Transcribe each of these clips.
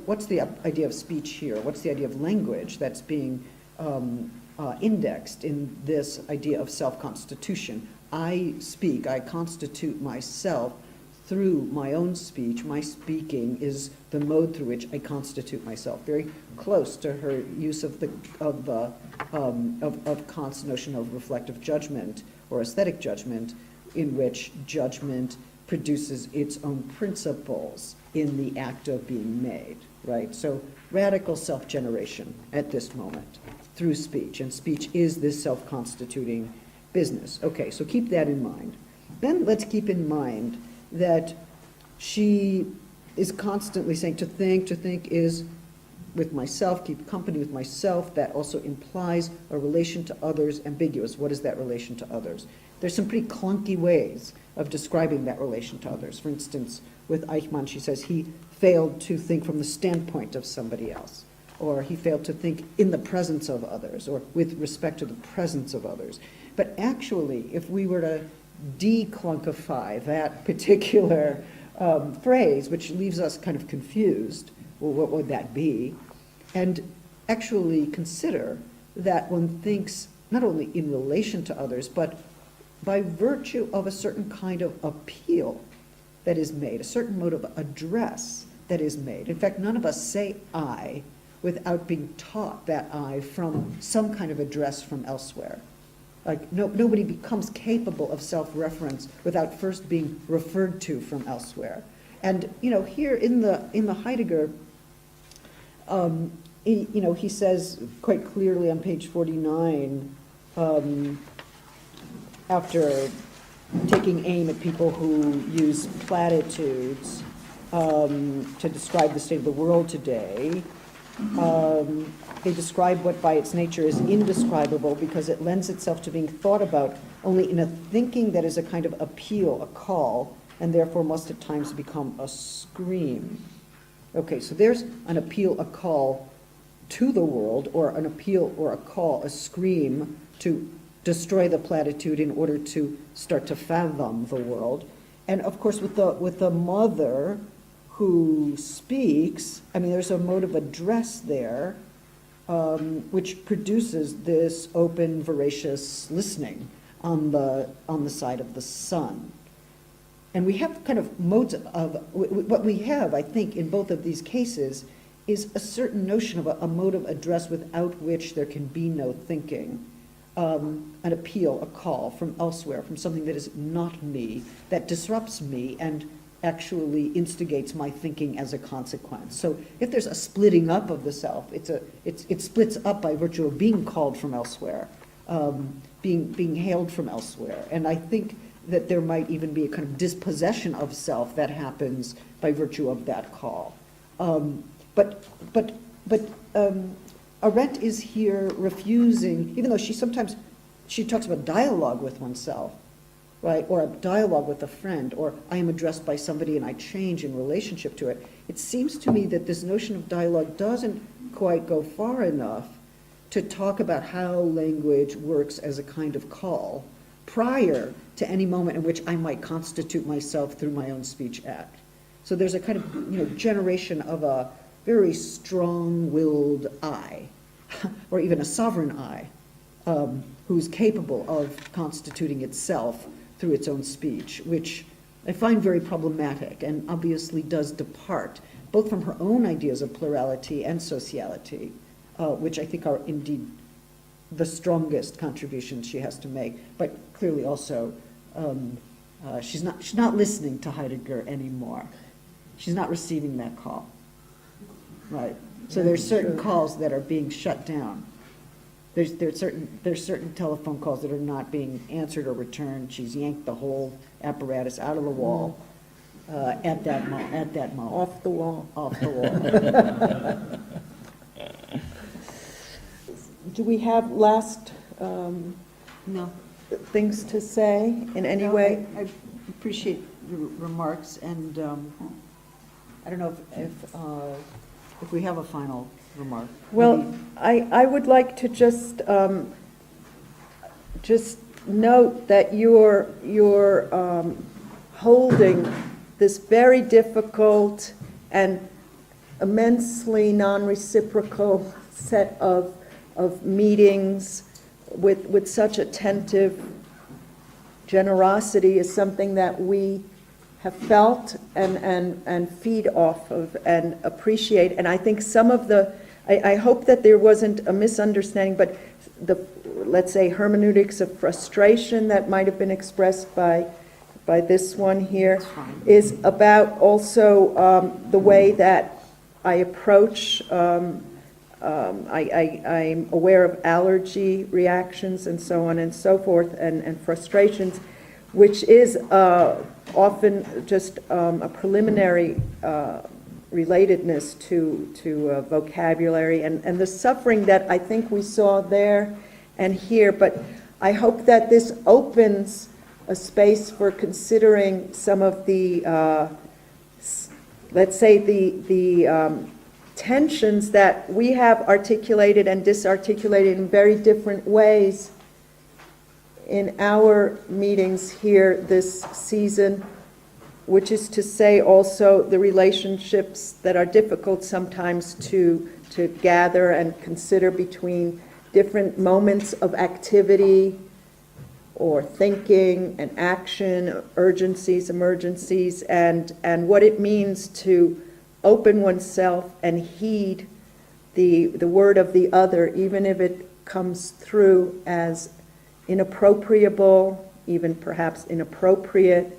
what's the idea of speech here? What's the idea of language that's being indexed in this idea of self-constitution? I speak, I constitute myself through my own speech. My speaking is the mode through which I constitute myself. Very close to her use of Kant's notion of reflective judgment or aesthetic judgment, in which judgment produces its own principles in the act of being made, right? So radical self-generation at this moment through speech, and speech is this self-constituting business. Okay, so keep that in mind. Then let's keep in mind that she is constantly saying to think is with myself, keep company with myself. That also implies a relation to others, ambiguous. What is that relation to others? There's some pretty clunky ways of describing that relation to others. For instance, with Eichmann, she says he failed to think from the standpoint of somebody else, or he failed to think in the presence of others, or with respect to the presence of others. But actually, if we were to declunkify that particular phrase, which leaves us kind of confused, well, what would that be? And actually consider that one thinks not only in relation to others, but by virtue of a certain kind of appeal that is made, a certain mode of address that is made. In fact, none of us say I without being taught that I from some kind of address from elsewhere. Like nobody becomes capable of self-reference without first being referred to from elsewhere. And here in the Heidegger, he says quite clearly on page 49, after taking aim at people who use platitudes to describe the state of the world today, they describe what by its nature is indescribable because it lends itself to being thought about only in a thinking that is a kind of appeal, a call, and therefore must at times become a scream. Okay, so there's an appeal, a call to the world, or an appeal or a call, a scream to destroy the platitude in order to start to fathom the world. And of course with the mother who speaks, I mean there's a mode of address there which produces this open, voracious listening on the side of the son. And we have kind of modes of, what we have, I think, in both of these cases is a certain notion of a mode of address without which there can be no thinking. An appeal, a call from elsewhere, from something that is not me, that disrupts me and actually instigates my thinking as a consequence. So if there's a splitting up of the self, it splits up by virtue of being called from elsewhere, being hailed from elsewhere. And I think that there might even be a kind of dispossession of self that happens by virtue of that call. But Arendt is here refusing, even though she talks about dialogue with oneself, right, or a dialogue with a friend, or I am addressed by somebody and I change in relationship to it. It seems to me that this notion of dialogue doesn't quite go far enough to talk about how language works as a kind of call prior to any moment in which I might constitute myself through my own speech act. So there's a kind of generation of a very strong-willed I, or even a sovereign I, who's capable of constituting itself through its own speech, which I find very problematic and obviously does depart both from her own ideas of plurality and sociality, which I think are indeed the strongest contributions she has to make, but clearly also she's not listening to Heidegger anymore. She's not receiving that call, right? So there's certain calls that are being shut down. There's certain telephone calls that are not being answered or returned. She's yanked the whole apparatus out of the wall at that moment. Off the wall. Off the wall. Do we have last No. things to say in any way? I appreciate your remarks, and I don't know if we have a final remark. Well, Maybe. I would like to just note that you're holding this very difficult and immensely non-reciprocal set of meetings with such attentive generosity is something that we have felt and feed off of and appreciate. And I think some of I hope that there wasn't a misunderstanding, but let's say, hermeneutics of frustration that might have been expressed by this one here is about also the way that I approach, I'm aware of allergy reactions and so on and so forth, and frustrations, which is often just a preliminary relatedness to vocabulary and the suffering that I think we saw there and here. But I hope that this opens a space for considering some of the, let's say, the tensions that we have articulated and disarticulated in very different ways in our meetings here this season, which is to say also the relationships that are difficult sometimes to gather and consider between different moments of activity or thinking and action, urgencies, emergencies, and what it means to open oneself and heed the word of the other, even if it comes through as inappropriable, even perhaps inappropriate,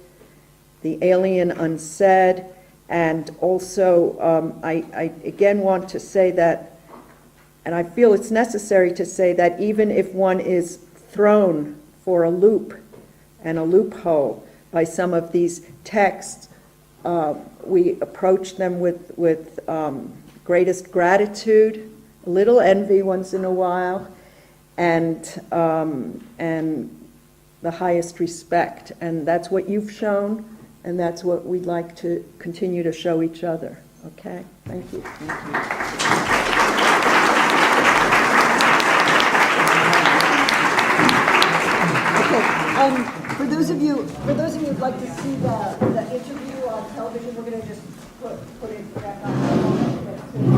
the alien unsaid. And also, I again want to say that, and I feel it's necessary to say that even if one is thrown for a loop and a loophole by some of these texts, we approach them with greatest gratitude, a little envy once in a while, and the highest respect. And that's what you've shown, and that's what we'd like to continue to show each other. Okay? Thank you. For those of you who'd like to see the interview on television, we're going to just put it back on.